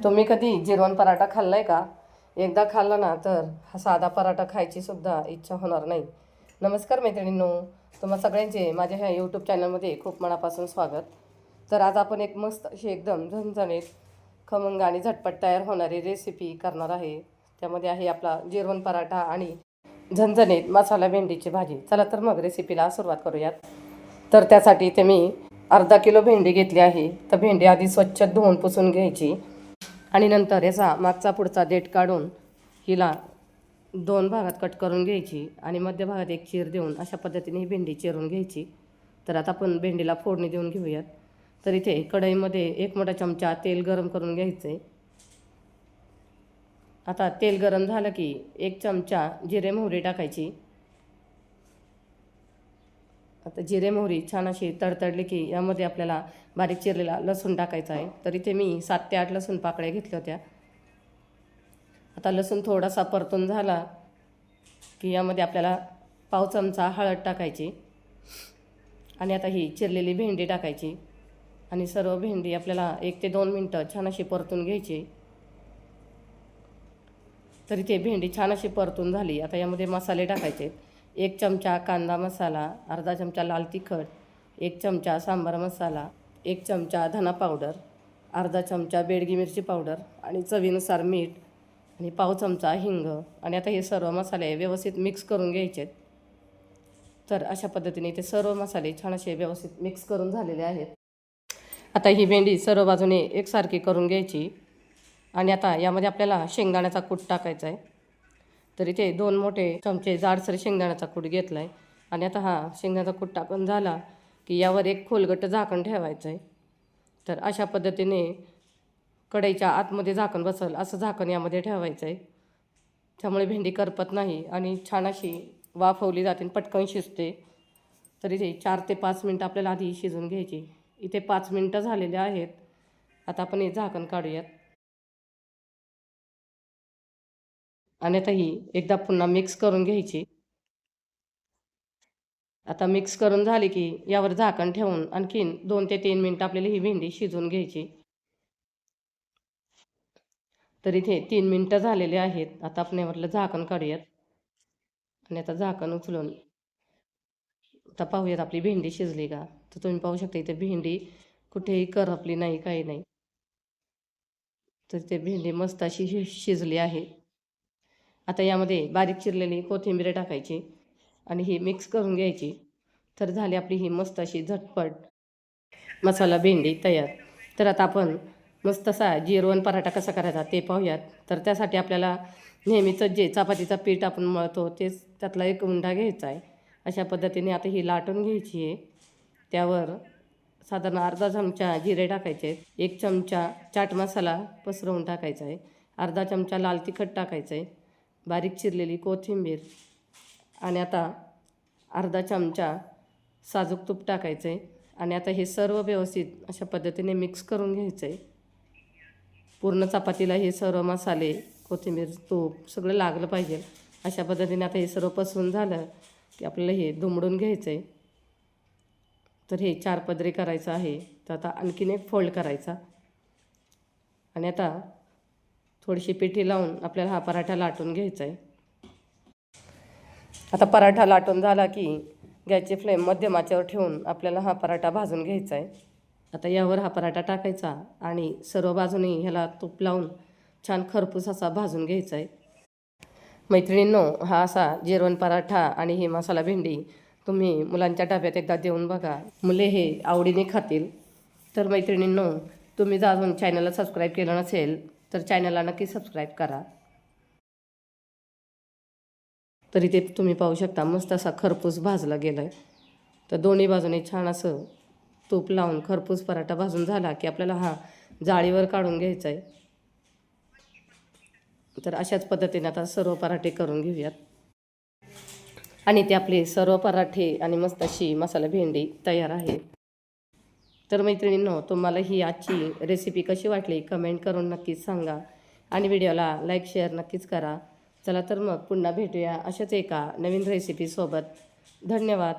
तुम्ही कधी जिरवण पराठा खाल्लाय का? एकदा खाल्ला ना तर हा साधा पराठा खायची सुद्धा इच्छा होणार नाही. नमस्कार मैत्रिणींनो, तुम्हा सगळ्यांचे माझ्या ह्या यूट्यूब चॅनलमध्ये खूप मनापासून स्वागत. तर आज आपण एक मस्त अशी एकदम झणझणीत, खमंग आणि झटपट तयार होणारी रेसिपी करणार आहे. त्यामध्ये आहे आपला जिरवण पराठा आणि झणझणीत मसाला भेंडीची भाजी. चला तर मग रेसिपीला सुरुवात करूयात. तर त्यासाठी इथे मी अर्धा किलो भेंडी घेतली आहे. तर भेंडी आधी स्वच्छ धुवून पुसून घ्यायची आणि नंतर याचा मागचा पुढचा देठ काढून हिला 2 भागात कट करून घ्यायची आणि मध्य भागात एक चीर देऊन अशा पद्धतीने ही भेंडी चिरून घ्यायची. तर आता आपण भेंडीला फोडणी देऊन घेऊयात. तर इथे कढईमध्ये 1 मोठा चमचा तेल गरम करून घ्यायचं आहे. आता तेल गरम झालं की 1 चमचा जिरे मोहरी टाकायची. आता जिरे मोहरी छान अशी तडतडली की यामध्ये आपल्याला बारीक चिरलेला लसूण टाकायचा आहे. तर इथे मी 7 ते 8 लसूण पाकळ्या घेतल्या होत्या. आता लसूण थोडासा परतून झाला की यामध्ये आपल्याला पाव चमचा हळद टाकायची आणि आता ही चिरलेली भेंडी टाकायची आणि सर्व भेंडी आपल्याला 1 ते 2 मिनटं छान अशी परतून घ्यायची. तर इथे भेंडी छान अशी परतून झाली. आता यामध्ये मसाले टाकायचे. 1 चमचा कांदा मसाला, अर्धा चमचा लाल तिखट, 1 चमचा सांबार मसाला, 1 चमचा धना पावडर, अर्धा चमचा बेडगी मिरची पावडर आणि चवीनुसार मीठ आणि पाव चमचा हिंग. आणि आता हे सर्व मसाले व्यवस्थित मिक्स करून घ्यायचे. तर अशा पद्धतीने ते सर्व मसाले छान असे व्यवस्थित मिक्स करून झालेले आहेत. आता ही भेंडी सर्व बाजूने एकसारखी करून घ्यायची आणि आता यामध्ये आपल्याला शेंगदाण्याचा कूट टाकायचा आहे. तर इथे 2 मोठे चमचे जाडसर शेंगदाण्याचा कूट घेतला आहे आणि आता हा शेंगदाण्याचा कूट टाकून झाला की यावर एक खोलगट झाकण ठेवायचं आहे. तर अशा पद्धतीने कढईच्या आतमध्ये झाकण बसेल असं झाकण यामध्ये ठेवायचं आहे. त्यामुळे भेंडी करपत नाही आणि छान अशी वाफवली जाते आणि पटकन शिजते. तर इथे 4 ते 5 मिनटं आपल्याला आधी शिजवून घ्यायची. इथे 5 मिनटं झालेले आहेत. आता आपण हे झाकण काढूयात आणि आता ही एकदा पुन्हा मिक्स करून घ्यायची. आता मिक्स करून झाली की यावर झाकण ठेवून आणखीन 2 ते 3 मिनटं आपल्याला ही भेंडी शिजवून घ्यायची. तर इथे 3 मिनटं झालेले आहेत. आता आपण यावरलं झाकण काढूयात आणि आता झाकण उचलून आता पाहूयात आपली भेंडी शिजली का. तर तुम्ही पाहू शकता इथे भेंडी कुठेही करपली नाही, काही नाही. तर ते भेंडी मस्त अशी शिजली आहे. आता यामध्ये बारीक चिरलेली कोथिंबीर टाकायची आणि ही मिक्स करून घ्यायची. तर झाली आपली ही मस्त अशी झटपट मसाला भेंडी तयार. तर आता आपण मस्त असा जिरवण पराठा कसा करायचा ते पाहूयात. तर त्यासाठी आपल्याला नेहमीचं जे चपातीचं पीठ आपण मळतो तेच त्यातला एक उंडा घ्यायचा आहे. अशा पद्धतीने आता ही लाटून घ्यायची आहे. त्यावर साधारण अर्धा चमचा जिरे टाकायचे, 1 चमचा चाट मसाला पसरवून टाकायचा आहे, अर्धा चमचा लाल तिखट टाकायचं आहे, बारीक चिरलेली कोथिंबीर आणि आता अर्धा चमचा साजूक तूप टाकायचं आहे. आणि आता हे सर्व व्यवस्थित अशा पद्धतीने मिक्स करून घ्यायचं आहे. पूर्ण चपातीला हे सर्व मसाले, कोथिंबीर, तूप सगळं लागलं पाहिजे. अशा पद्धतीने आता हे सर्व पसरून झालं की आपल्याला हे दुमडून घ्यायचं आहे. तर हे 4 पदरी करायचं आहे. तर आता आणखीन एक फोल्ड करायचा आणि आता थोडीशी पिठी लावून आपल्याला हा पराठा लाटून घ्यायचा आहे. आता पराठा लाटून झाला की गॅसची फ्लेम मध्यम आचेवर ठेवून आपल्याला हा पराठा भाजून घ्यायचा आहे. आता यावर हा पराठा टाकायचा आणि सर्व बाजूने ह्याला तूप लावून छान खरपूस असा भाजून घ्यायचा आहे. मैत्रिणींनो, हा असा जिरवण पराठा आणि ही मसाला भेंडी तुम्ही मुलांच्या डब्यात एकदा देऊन बघा. मुले हे आवडीने खातील. तर मैत्रिणींनो, तुम्ही जर अजून चॅनलला सबस्क्राईब केलं नसेल तर चॅनलला नक्की सबस्क्राईब करा. तर इथे तुम्ही पाहू शकता मस्त असा खरपूस भाजला गेला आहे. तर दोन्ही बाजूने छान असं तूप लावून खरपूस पराठा भाजून झाला की आपल्याला हा जाळीवर काढून घ्यायचा आहे. तर अशाच पद्धतीने आता सर्व पराठे करून घेऊयात आणि ते आपले सर्व पराठे आणि मस्त अशी मसाला भेंडी तयार आहे. तर मैत्रिणींनो, तुम्हाला ही आजची रेसिपी कशी वाटली कमेंट करून नक्कीच सांगा आणि व्हिडिओला लाईक शेअर नक्कीच करा. चला तर मग पुन्हा भेटूया अशाच एका नवीन रेसिपीसोबत. धन्यवाद.